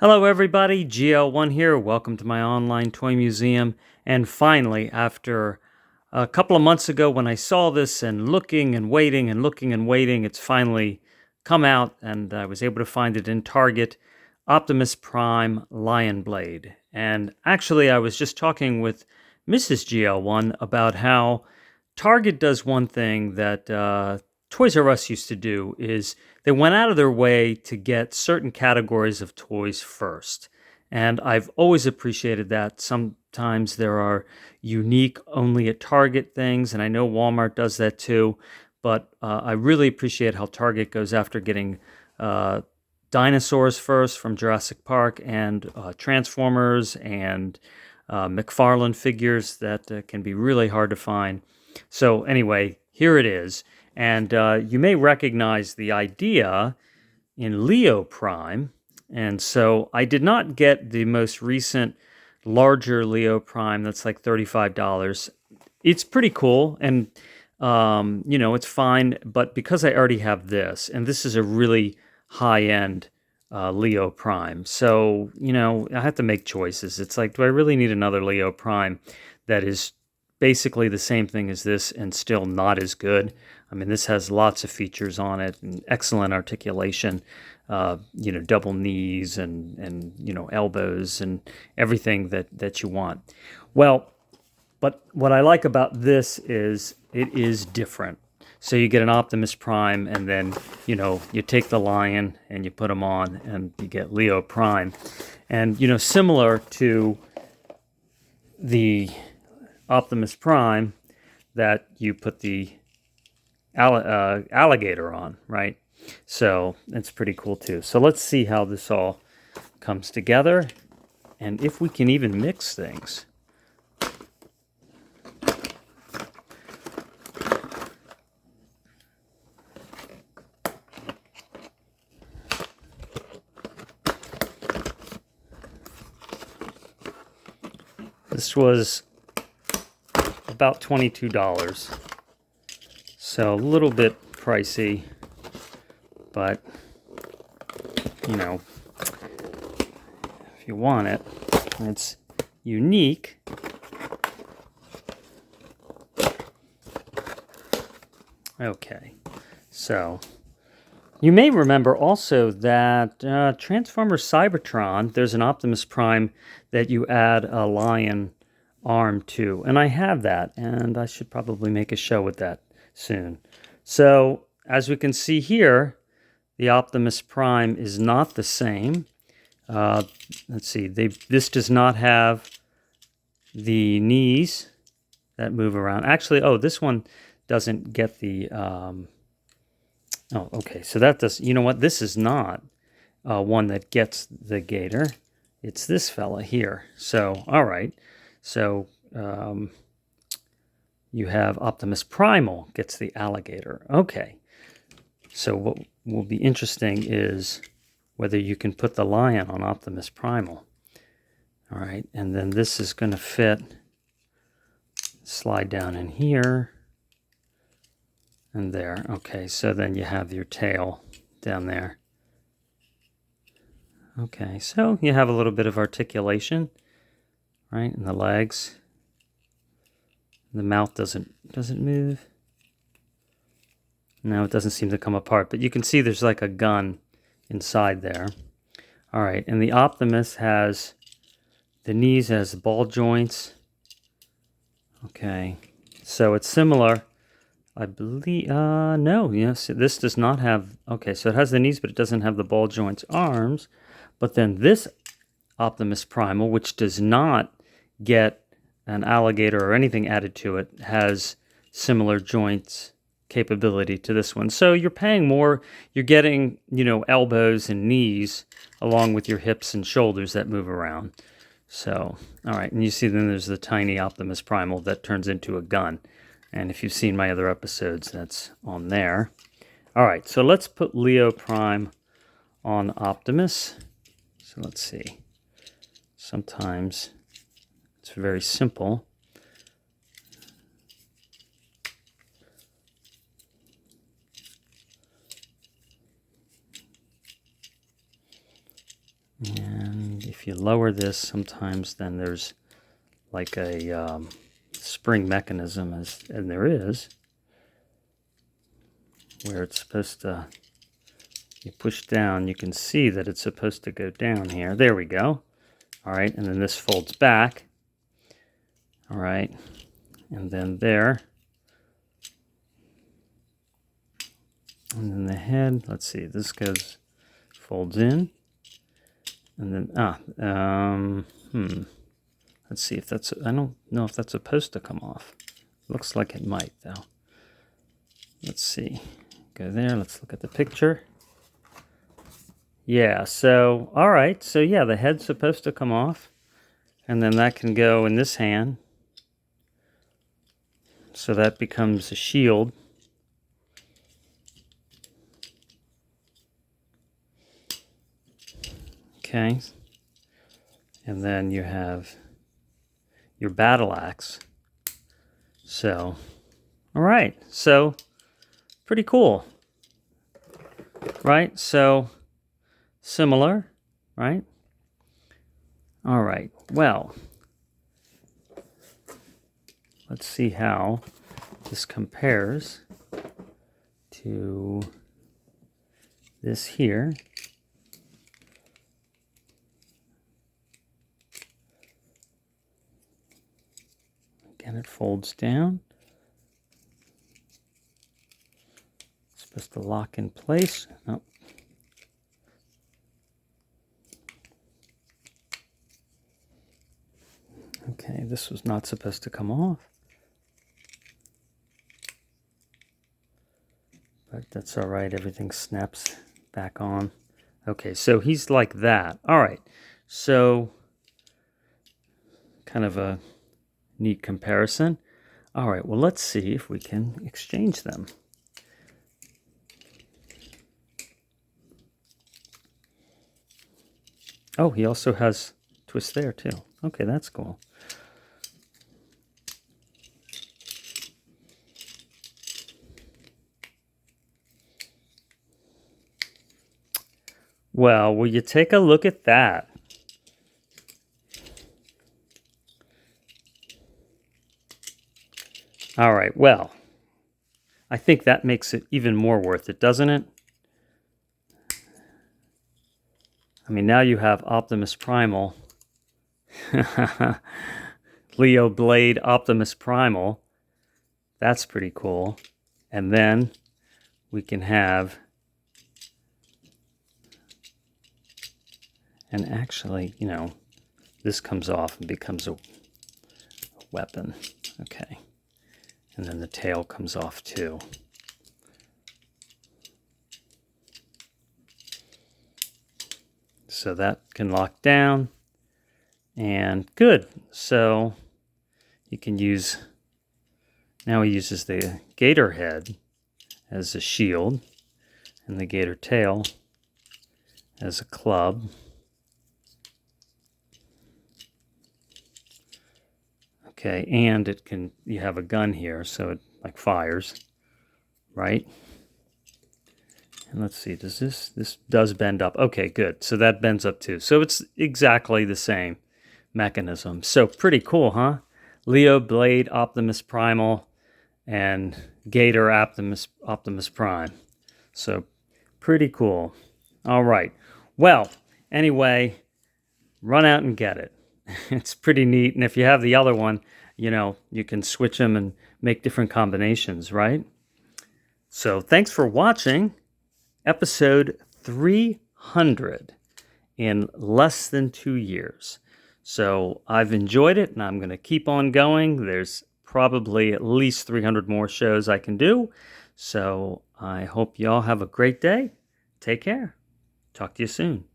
Hello everybody, GL1 here. Welcome to my online toy museum. And finally, after a couple of months ago when I saw this and looking and waiting and looking and waiting, it's finally come out and I was able to find it in Target, Optimus Prime Lionblade. And actually I was just talking with Mrs. GL1 about how Target does one thing that Toys R Us used to do is they went out of their way to get certain categories of toys first. And I've always appreciated that. Sometimes there are unique, only at Target things, and I know Walmart does that too. But I really appreciate how Target goes after getting dinosaurs first from Jurassic Park and Transformers and McFarlane figures that can be really hard to find. So anyway, here it is. And you may recognize the idea in Leo Prime. And so I did not get the most recent larger Leo Prime that's like $35. It's pretty cool and it's fine, but because I already have this, and this is a really high-end Leo Prime, so I have to make choices. It's like, do I really need another Leo Prime that is basically the same thing as this and still not as good? I mean, this has lots of features on it and excellent articulation, double knees and elbows and everything that you want. Well, but what I like about this is it is different. So you get an Optimus Prime, and then, you take the Lion and you put him on, and you get Leo Prime. And, similar to the Optimus Prime, that you put the alligator on, right? So it's pretty cool too. So let's see how this all comes together, and if we can even mix things. This was about $22, so a little bit pricey, but if you want it, it's unique. Okay, so you may remember also that Transformers Cybertron, there's an Optimus Prime that you add a lion arm to, and I have that, and I should probably make a show with that soon. So as we can see here, the Optimus Prime is not the same. Let's see, this does not have the knees that move around. Actually, this one doesn't get the oh, okay, so that does, you know what, this is not one that gets the gator. It's this fella here. So, all right. So, you have Optimus Primal gets the alligator. Okay. So what will be interesting is whether you can put the lion on Optimus Primal. All right, and then this is going to fit, slide down in here, and there. Okay, so then you have your tail down there. Okay, so you have a little bit of articulation, right, in the legs. The mouth doesn't move. No, it doesn't seem to come apart, but you can see there's like a gun inside there. All right, and the Optimus has the knees as ball joints. Okay, so it's similar. I believe, no, yes, this does not have, okay, so it has the knees, but it doesn't have the ball joints arms. But then this Optimus Primal, which does not get an alligator or anything added to it, has similar joints capability to this one. So you're paying more, you're getting, elbows and knees along with your hips and shoulders that move around. So, all right, and you see then there's the tiny Optimus Primal that turns into a gun. And if you've seen my other episodes, that's on there. All right, so let's put Leo Prime on Optimus. So let's see. Sometimes it's very simple. And if you lower this, sometimes then there's like a spring mechanism, and there is, where it's supposed to, you push down, you can see that it's supposed to go down here. There we go. All right, and then this folds back. All right, and then there. And then the head, let's see, this goes, folds in. And then, let's see if that's, I don't know if that's supposed to come off. Looks like it might, though. Let's see. Go there, let's look at the picture. Yeah, so, all right. So, yeah, the head's supposed to come off. And then that can go in this hand. So that becomes a shield. Okay. And then you have your battle axe. So, all right. So, pretty cool. Right? So, similar, right? All right. Well, let's see how this compares to this here. Again, it folds down. It's supposed to lock in place. Oh. Okay, this was not supposed to come off. But that's all right. Everything snaps back on. Okay, so he's like that. All right, so kind of a neat comparison. All right, well, let's see if we can exchange them. Oh, he also has twist there, too. Okay, that's cool. Well, will you take a look at that? All right, well, I think that makes it even more worth it, doesn't it? I mean, now you have Optimus Primal. Lionblade Optimus Primal. That's pretty cool. And then we can have, and actually, you know, this comes off and becomes a weapon. Okay. And then the tail comes off too. So that can lock down. And good. So you can use, now he uses the gator head as a shield and the gator tail as a club. Okay, and it can, you have a gun here, so it like fires, right? And let's see, does this does bend up. Okay, good. So that bends up too. So it's exactly the same mechanism. So pretty cool, huh? Lionblade Optimus Primal and Gator Optimus Prime. So pretty cool. All right. Well, anyway, run out and get it. It's pretty neat. And if you have the other one, you know, you can switch them and make different combinations, right? So thanks for watching episode 300 in less than 2 years. So I've enjoyed it and I'm going to keep on going. There's probably at least 300 more shows I can do. So I hope y'all have a great day. Take care. Talk to you soon.